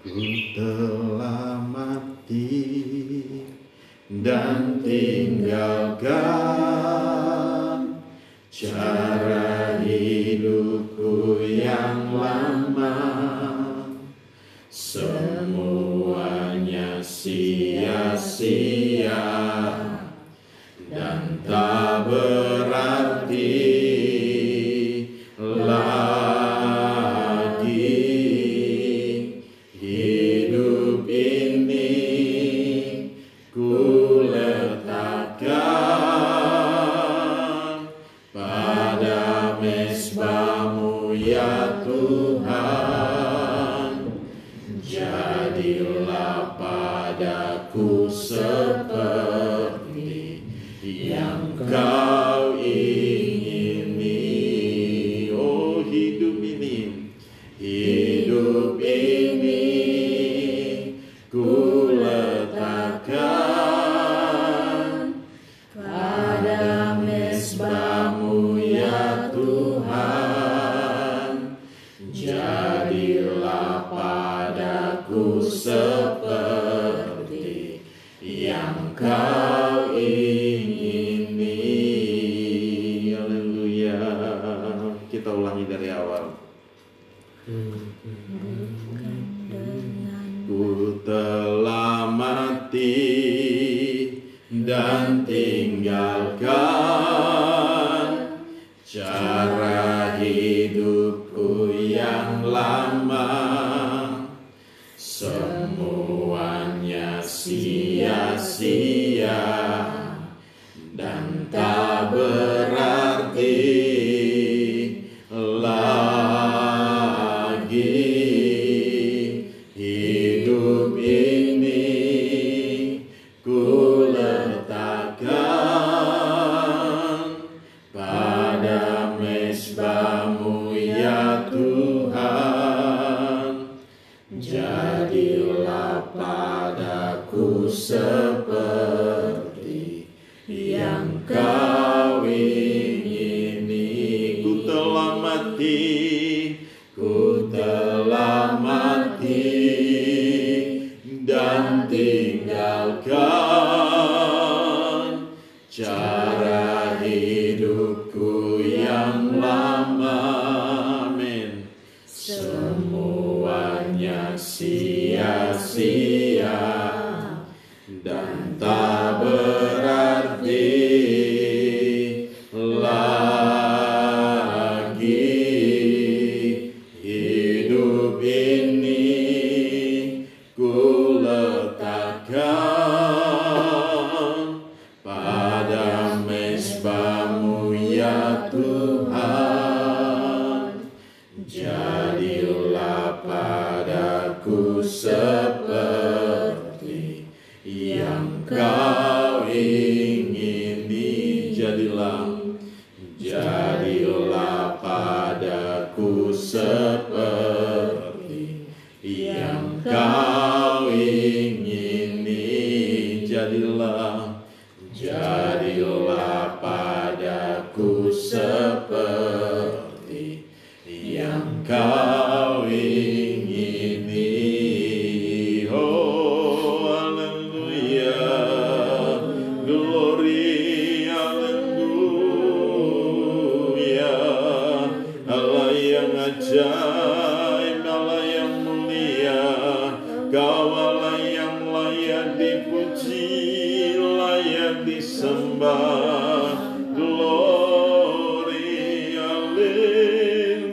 Ku telah mati dan tinggalkan cara hidupku yang lama, semuanya sia-sia dan tak berarti lagi. Hidup ini ku letakkan pada mezbah-Mu ya Tuhan. Jadilah padaku seperti yang Kau ingini. Oh, hidup ini ku letakkan pada mezbah-Mu ya Tuhan. Jadilah padaku seperti yang Kau ingini. Haleluya. Kita ulangi dari awal. Ku telah mati dan tinggalkan cara hidupku yang lama, semuanya sia-sia dan tak berarti lagi. Hidup ini ku letakkan pada mezbah-Mu ya Tuhan. Jadilah padaku seperti yang Kau ingini. Ku telah mati dan tinggalkan cara hidupku yang lama. Amin. Semuanya sia-sia dan tak berarti lagi. Hidup ini ku letakkan pada mezbah-Mu ya Tuhan. Jadilah padaku seperti yang kau ingini. Jadilah padaku seperti yang kau ingini. Oh, haleluya, glory, haleluya. Allah yang ajaib, Allah yang mulia, Kau Allah yang layak dipuji, layak disembah. Glory, haleluya.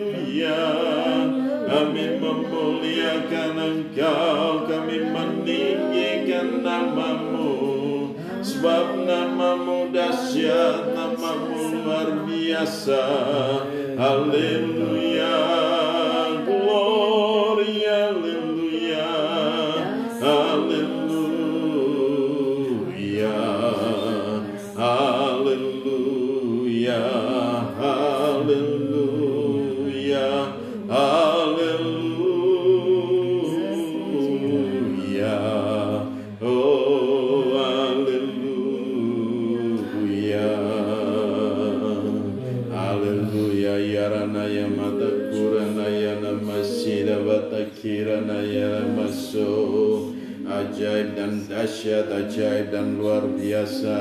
Kami memuliakan Engkau, kami meninggikan nama-Mu, sebab nama-Mu dahsyat, nama-Mu luar biasa. Haleluya, glory, haleluya, haleluya, haleluya, haleluya, haleluya. Oh, haleluya, haleluya. Yaranaya matakuranaya namasida batakiranaya namaso. Ajaib dan dahsyat, ajaib dan luar biasa.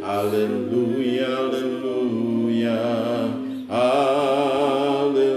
Haleluya, haleluya, haleluya.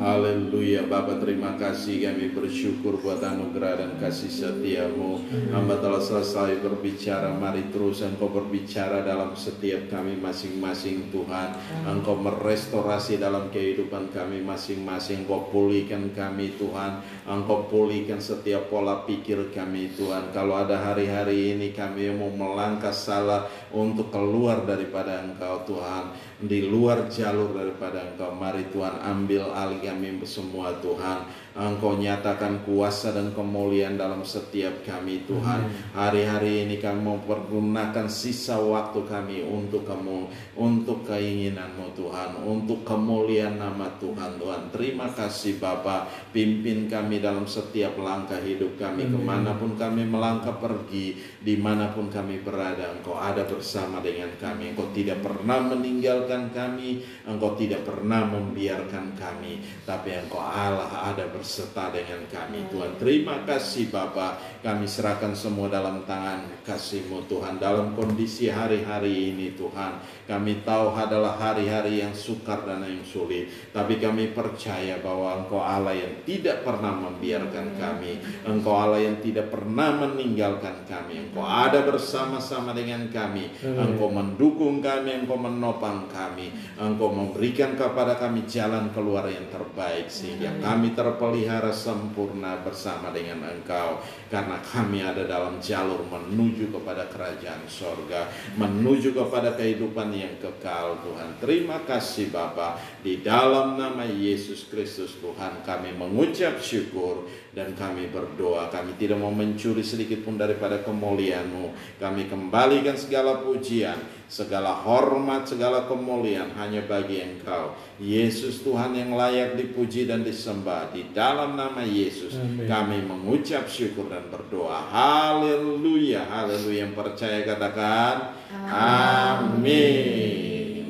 Haleluya. Bapa, terima kasih, kami bersyukur buat anugerah dan kasih setia-Mu. Hamba telah selesai berbicara, mari terus Engkau berbicara dalam setiap kami masing-masing Tuhan. Engkau merestorasi dalam kehidupan kami masing-masing. Engkau pulihkan kami Tuhan. Engkau pulihkan setiap pola pikir kami Tuhan. Kalau ada hari-hari ini kami mau melangkah salah untuk keluar daripada Engkau Tuhan, di luar jalur daripada Engkau, mari Tuhan ambil alih kami semua Tuhan. Engkau nyatakan kuasa dan kemuliaan dalam setiap kami Tuhan. Hari-hari ini kami mau pergunakan sisa waktu kami untuk Kamu, untuk keinginan-Mu Tuhan, untuk kemuliaan nama Tuhan. Tuhan, terima kasih Bapa. Pimpin kami dalam setiap langkah hidup kami, kemanapun kami melangkah pergi, dimanapun kami berada, Engkau ada bersama dengan kami. Engkau tidak pernah meninggalkan kami, Engkau tidak pernah membiarkan kami, tapi Engkau Allah ada berserta dengan kami Tuhan. Terima kasih Bapa. Kami serahkan semua dalam tangan kasih-Mu Tuhan. Dalam kondisi hari-hari ini Tuhan, kami tahu adalah hari-hari yang sukar dan yang sulit, tapi kami percaya bahwa Engkau Allah yang tidak pernah membiarkan kami, Engkau Allah yang tidak pernah meninggalkan kami. Engkau ada bersama-sama dengan kami. Engkau mendukung kami, Engkau menopang kami, Engkau memberikan kepada kami jalan keluar yang terbaik, sehingga kami terpelihara sempurna bersama dengan Engkau, karena kami ada dalam jalur menuju kepada kerajaan sorga, menuju kepada kehidupan yang kekal Tuhan. Terima kasih Bapa. Di dalam nama Yesus Kristus Tuhan kami mengucap syukur dan kami berdoa. Kami tidak mau mencuri sedikit pun daripada kemuliaan-Mu. Kami kembalikan segala pujian, segala hormat, segala kemuliaan hanya bagi Engkau, Yesus Tuhan yang layak dipuji dan disembah. Di dalam nama Yesus kami mengucap syukur dan berdoa. Haleluya, haleluya. Yang percaya katakan amin.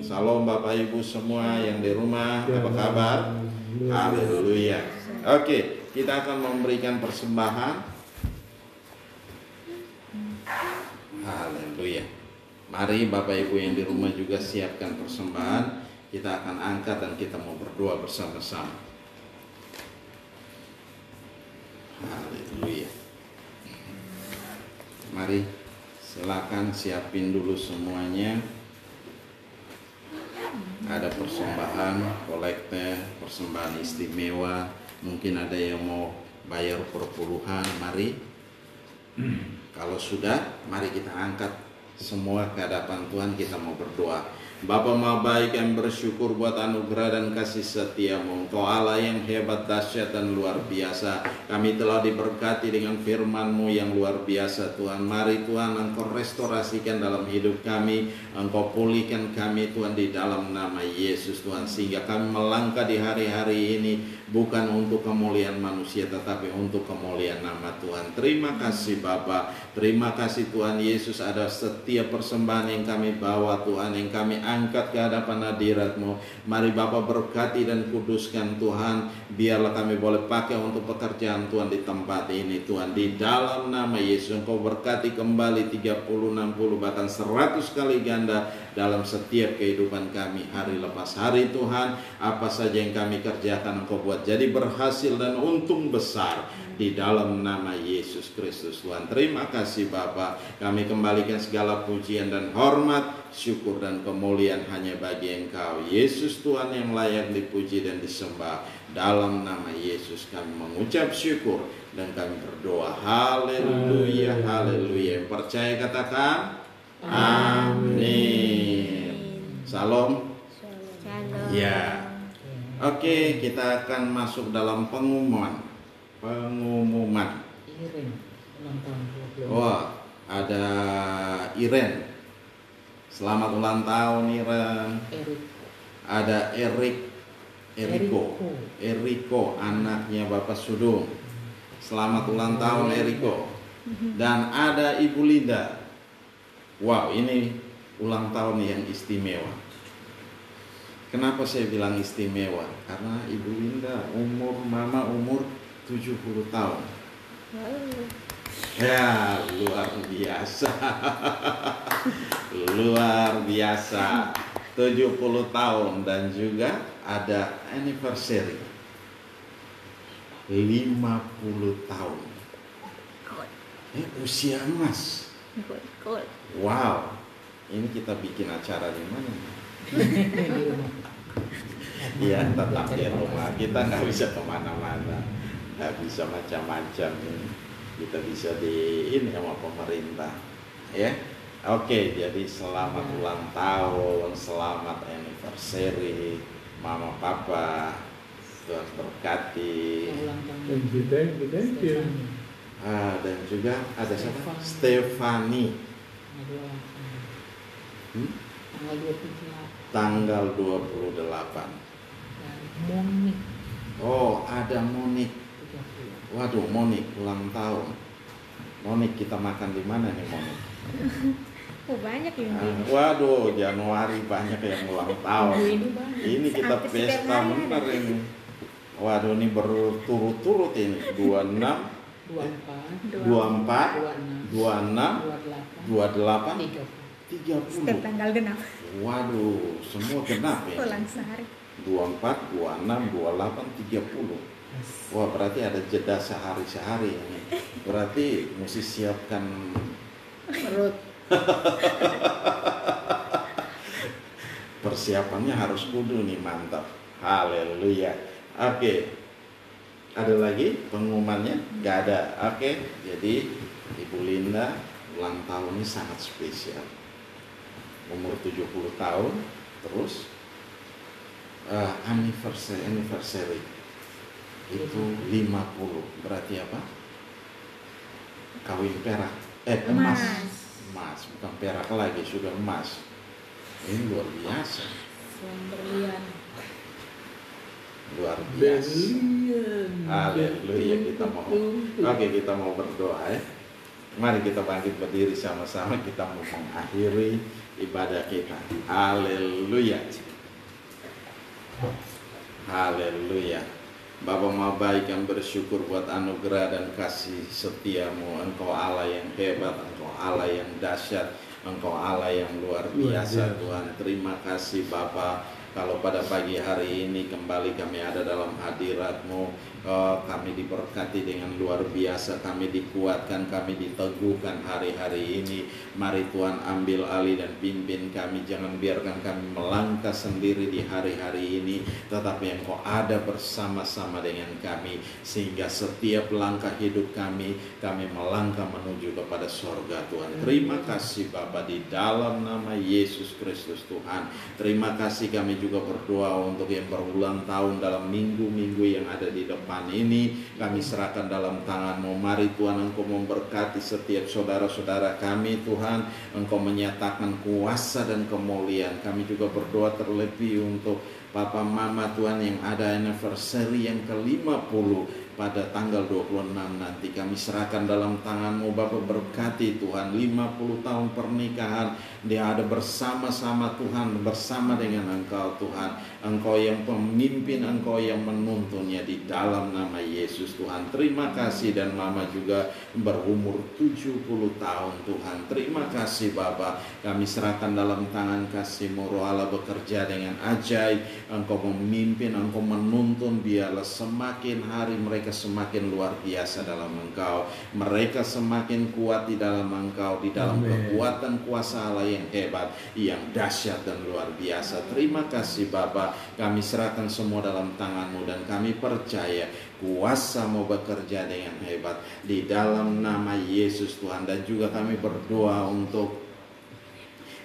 Salam Bapak Ibu semua yang di rumah, apa kabar? Haleluya. Oke, kita akan memberikan persembahan. Haleluya. Mari Bapak Ibu yang di rumah juga siapkan persembahan. Kita akan angkat dan kita mau berdoa bersama-sama. Haleluya. Mari silakan siapin dulu semuanya. Ada persembahan kolekte, persembahan istimewa. Mungkin ada yang mau bayar perpuluhan. Mari. Kalau sudah, mari kita angkat semua ke hadapan Tuhan, kita mau berdoa. Bapa Maha Baik, yang bersyukur buat anugerah dan kasih setia-Mu. Engkau Allah yang hebat, dahsyat dan luar biasa. Kami telah diberkati dengan firman-Mu yang luar biasa Tuhan. Mari Tuhan, Engkau restorasikan dalam hidup kami, Engkau pulihkan kami Tuhan di dalam nama Yesus Tuhan. Sehingga kami melangkah di hari-hari ini bukan untuk kemuliaan manusia, tetapi untuk kemuliaan nama Tuhan. Terima kasih Bapa, terima kasih Tuhan Yesus. Ada setiap persembahan yang kami bawa Tuhan, yang kami angkat ke hadapan hadirat-Mu. Mari Bapa berkati dan kuduskan Tuhan. Biarlah kami boleh pakai untuk pekerjaan Tuhan di tempat ini Tuhan. Di dalam nama Yesus Engkau berkati kembali 30, 60 bahkan 100 kali ganda dalam setiap kehidupan kami hari lepas hari Tuhan. Apa saja yang kami kerjakan Engkau buat jadi berhasil dan untung besar di dalam nama Yesus Kristus Tuhan. Terima kasih Bapa. Kami kembalikan segala pujian dan hormat, syukur dan kemuliaan hanya bagi Engkau Yesus Tuhan yang layak dipuji dan disembah. Dalam nama Yesus kami mengucap syukur dan kami berdoa. Haleluya, haleluya. Yang percaya katakan amin. Salam. Shalom. Ya. Oke, kita akan masuk dalam pengumuman. Iren ulang tahun 20. Wah, ada Iren. Selamat ulang tahun Iren. Ada Eriko, anaknya Bapak Sudung. Selamat ulang tahun Eriko. Dan ada Ibu Linda. Wow, ini ulang tahun yang istimewa. Kenapa saya bilang istimewa? Karena Ibu Linda Mama umur 70 tahun. Ya, luar biasa. Luar biasa. 70 tahun dan juga ada anniversary 50 tahun. Usia emas. Wow. Ini kita bikin acara di mana? Ya, tetap di rumah. Kita nggak bisa kemana-mana, nggak bisa macam-macam. Kita bisa di ini sama pemerintah, ya. Oke, jadi selamat ulang tahun, selamat anniversary, Mama Papa. Tuhan berkati. Thank you. Dan juga ada siapa? Stefani. Tanggal 28. Monik. Oh, ada Monik. Waduh, Monik ulang tahun. Monik, kita makan di mana nih Monik? Banyak ya. Waduh, Januari banyak yang ulang tahun. Ini kita Hampir setiap pesta hari bener ada. ini. Waduh, ini berturut-turut ini. 26, 24, 26, 28, 30. Setiap tanggal genap. Waduh, semua genap ya. Ulang sehari. 24, 26, 28, 30. Wah, berarti ada jeda sehari-sehari ini. Berarti mesti siapkan Perut. persiapannya harus kudu nih, mantap. Haleluya. Oke. Ada lagi pengumumannya? Gak ada. Oke. Jadi Ibu Linda ulang tahunnya sangat spesial. Umur 70 tahun, terus anniversary itu 50. Berarti apa? Kawin perak. Emas. Emas, bukan perak lagi, sudah emas. Ini luar biasa. Berlian. Luar biasa. Haleluya, kita mau. Oke, kita mau berdoa ya. Mari kita bangkit berdiri sama-sama, kita mau mengakhiri ibadah kita. Haleluya. Haleluya. Bapa Maha Baik, yang bersyukur buat anugerah dan kasih setiamu. Engkau Allah yang hebat, Engkau Allah yang dahsyat, Engkau Allah yang luar biasa Tuhan. Terima kasih Bapa. Kalau pada pagi hari ini kembali kami ada dalam hadirat-Mu, kami diberkati dengan luar biasa, kami dikuatkan, kami diteguhkan hari-hari ini. Mari Tuhan ambil alih dan pimpin kami, jangan biarkan kami melangkah sendiri di hari-hari ini, tetapi Engkau ada bersama-sama dengan kami, sehingga setiap langkah hidup kami melangkah menuju kepada sorga Tuhan. Terima kasih Bapa, di dalam nama Yesus Kristus Tuhan. Terima kasih, kami juga berdoa untuk yang berulang tahun dalam minggu-minggu yang ada di depan ini, kami serahkan dalam tangan-Mu. Mari Tuhan Engkau memberkati setiap saudara-saudara kami Tuhan, Engkau menyatakan kuasa dan kemuliaan. Kami juga berdoa terlebih untuk Papa Mama Tuhan yang ada anniversary yang ke-50 pada tanggal 26 nanti. Kami serahkan dalam tangan-Mu Bapa, berkati Tuhan 50 tahun pernikahan, dia ada bersama-sama Tuhan, bersama dengan Engkau Tuhan. Engkau yang pemimpin, Engkau yang menuntunnya, di dalam nama Yesus Tuhan. Terima kasih, dan Mama juga berumur 70 tahun Tuhan. Terima kasih Bapa, kami serahkan dalam tangan kasih-Mu. Roh Allah bekerja dengan ajaib, Engkau memimpin, Engkau menuntun, biarlah semakin hari mereka semakin luar biasa dalam Engkau, mereka semakin kuat di dalam Engkau, di dalam kekuatan kuasa Allah yang hebat, yang dahsyat dan luar biasa. Terima kasih Bapa, kami serahkan semua dalam tangan-Mu, dan kami percaya kuasa-Mu bekerja dengan hebat di dalam nama Yesus Tuhan. Dan juga kami berdoa untuk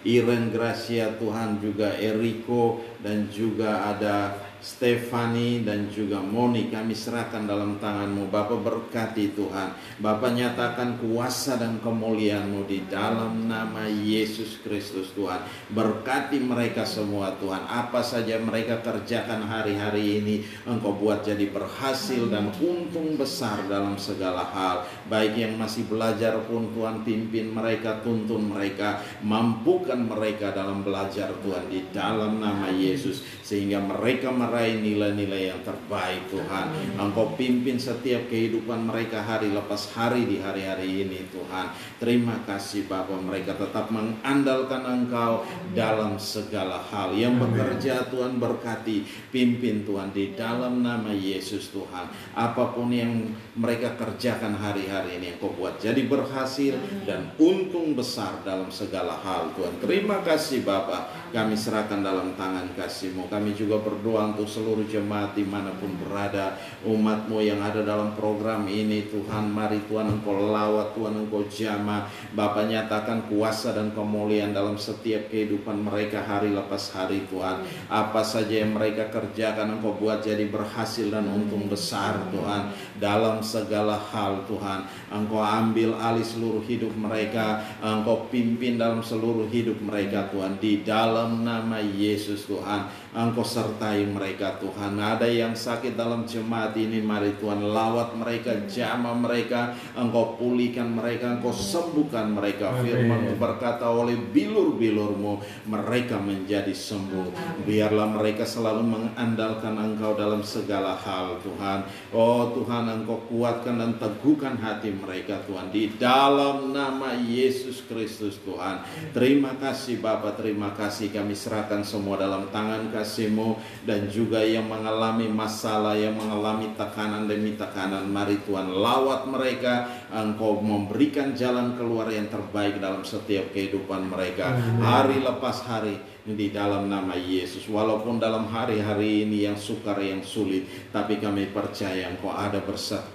Iren Gracia Tuhan, juga Eriko, dan juga ada Stefani dan juga Moni, kami serahkan dalam tangan-Mu. Bapa berkati Tuhan, Bapa nyatakan kuasa dan kemuliaan-Mu di dalam nama Yesus Kristus Tuhan. Berkati mereka semua Tuhan, apa saja mereka kerjakan hari-hari ini Engkau buat jadi berhasil dan untung besar dalam segala hal. Baik yang masih belajar pun Tuhan, pimpin mereka, tuntun mereka, mampukan mereka dalam belajar Tuhan di dalam nama Yesus, sehingga mereka meraih nilai-nilai yang terbaik Tuhan. Engkau pimpin setiap kehidupan mereka hari lepas hari di hari-hari ini Tuhan. Terima kasih Bapa, mereka tetap mengandalkan Engkau dalam segala hal. Yang bekerja Tuhan berkati, pimpin Tuhan di dalam nama Yesus Tuhan. Apapun yang mereka kerjakan hari-hari ini Engkau buat jadi berhasil dan untung besar dalam segala hal Tuhan. Terima kasih Bapa, kami serahkan dalam tangan kasih-Mu. Kami juga berdoa untuk seluruh jemaat dimanapun berada, umat-Mu yang ada dalam program ini Tuhan. Mari Tuhan Engkau lawat, Tuhan Engkau jamah. Bapa nyatakan kuasa dan kemuliaan dalam setiap kehidupan mereka hari lepas hari Tuhan. Apa saja yang mereka kerjakan Engkau buat jadi berhasil dan untung besar Tuhan. Dalam segala hal Tuhan, Engkau ambil alih seluruh hidup mereka, Engkau pimpin dalam seluruh hidup mereka Tuhan. Di dalam nama Yesus Tuhan, Engkau sertai mereka Tuhan. Ada yang sakit dalam jemaat ini, mari Tuhan lawat mereka, jamah mereka, Engkau pulihkan mereka, Engkau sembuhkan mereka. Firman-Mu berkata, oleh bilur-bilur-Mu mereka menjadi sembuh. Biarlah mereka selalu mengandalkan Engkau dalam segala hal Tuhan. Oh Tuhan, Engkau kuatkan dan teguhkan hati mereka Tuhan, di dalam nama Yesus Kristus Tuhan. Terima kasih Bapa, terima kasih, kami serahkan semua dalam tangan kasih-Mu. Dan juga yang mengalami masalah, yang mengalami tekanan demi tekanan, mari Tuhan lawat mereka, Engkau memberikan jalan keluar yang terbaik dalam setiap kehidupan mereka hari lepas hari di dalam nama Yesus. Walaupun dalam hari-hari ini yang sukar, yang sulit, tapi kami percaya Engkau ada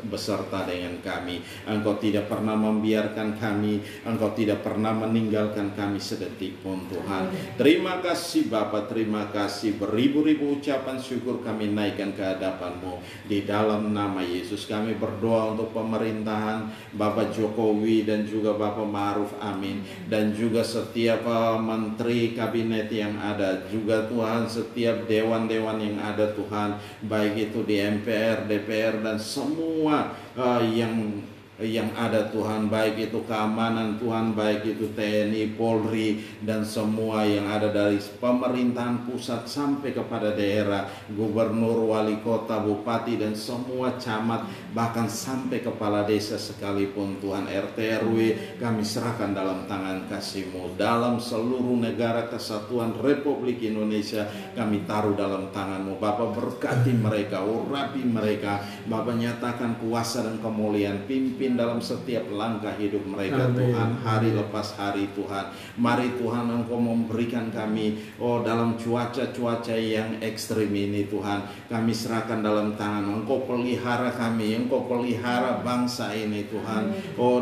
beserta dengan kami. Engkau tidak pernah membiarkan kami, Engkau tidak pernah meninggalkan kami sedetik pun Tuhan. Terima kasih Bapa, terima kasih. Beribu-ribu ucapan syukur kami naikkan ke hadapan-Mu di dalam nama Yesus. Kami berdoa untuk pemerintahan Bapak Jokowi dan juga Bapak Ma'ruf Amin, dan juga setiap menteri kabinet yang ada, juga Tuhan setiap dewan-dewan yang ada Tuhan, baik itu di MPR, DPR, dan semua yang yang ada Tuhan, baik itu keamanan Tuhan, baik itu TNI, Polri, dan semua yang ada dari pemerintahan pusat sampai kepada daerah, gubernur, wali kota, bupati, dan semua camat, bahkan sampai kepala desa sekalipun Tuhan, RT RW, kami serahkan dalam tangan kasih-Mu. Dalam seluruh negara kesatuan Republik Indonesia kami taruh dalam tangan-Mu. Bapa, berkati mereka, urapi mereka. Bapa, nyatakan kuasa dan kemuliaan, pimpin dalam setiap langkah hidup mereka. Amin. Tuhan, hari lepas hari Tuhan, mari Tuhan Engkau memberikan kami dalam cuaca-cuaca yang ekstrim ini Tuhan, kami serahkan dalam tangan Engkau. Pelihara kami, Engkau pelihara bangsa ini Tuhan,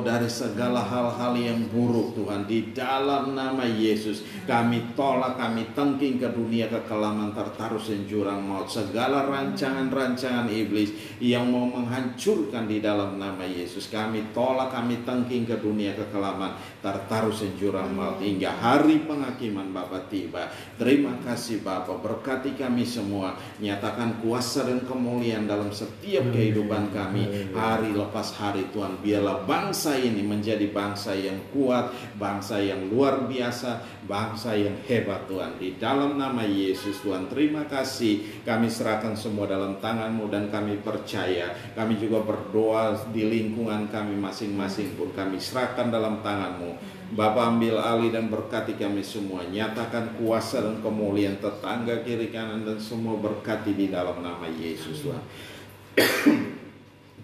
dari segala hal-hal yang buruk Tuhan. Di dalam nama Yesus kami tolak, kami tengking ke dunia kekelaman, tertaruh jurang maut, segala rancangan-rancangan iblis yang mau menghancurkan. Di dalam nama Yesus kami tolak, kami tengking ke dunia kekelaman, tertaruh jurang maut hingga hari penghakiman Bapa tiba. Terima kasih Bapa, berkati kami semua, nyatakan kuasa dan kemuliaan dalam setiap kehidupan kami hari lepas hari Tuhan. Biarlah bangsa ini menjadi bangsa yang kuat, bangsa yang luar biasa, bangsa yang hebat Tuhan. Di dalam nama Yesus Tuhan, terima kasih, kami serahkan semua dalam tangan-Mu dan kami percaya. Kami juga berdoa di lingkungan kami masing-masing pun kami serahkan dalam tangan-Mu. Bapa, ambil alih dan berkati kami semua, nyatakan kuasa dan kemuliaan tetangga kiri kanan dan semua berkati di dalam nama Yesus Tuhan.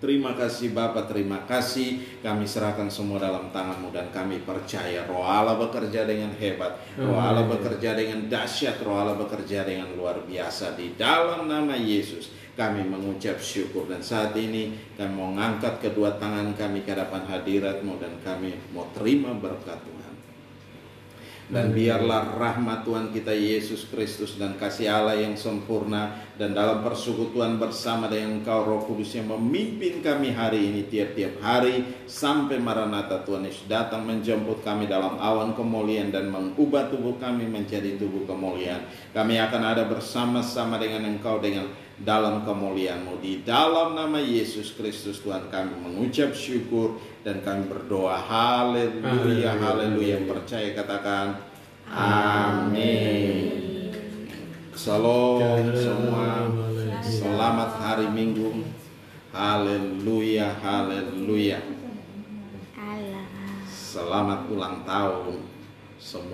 Terima kasih Bapa, terima kasih, kami serahkan semua dalam tangan-Mu dan kami percaya Roh Allah bekerja dengan hebat, Roh Allah bekerja dengan dahsyat, Roh Allah bekerja dengan luar biasa. Di dalam nama Yesus kami mengucap syukur, dan saat ini kami mau mengangkat kedua tangan kami ke hadapan hadirat-Mu dan kami mau terima berkat Tuhan. Dan biarlah rahmat Tuhan kita Yesus Kristus dan kasih Allah yang sempurna dan dalam persekutuan bersama dengan Engkau Roh Kudus yang memimpin kami hari ini tiap-tiap hari sampai Maranatha Tuhan Yesus datang menjemput kami dalam awan kemuliaan dan mengubah tubuh kami menjadi tubuh kemuliaan. Kami akan ada bersama-sama dengan Engkau dengan dalam kemuliaan-Mu. Di dalam nama Yesus Kristus Tuhan kami mengucap syukur dan kami berdoa. Haleluya, haleluya. Yang percaya katakan amin. Shalom semua. Selamat hari Minggu. Haleluya, haleluya. Allah. Selamat ulang tahun semua.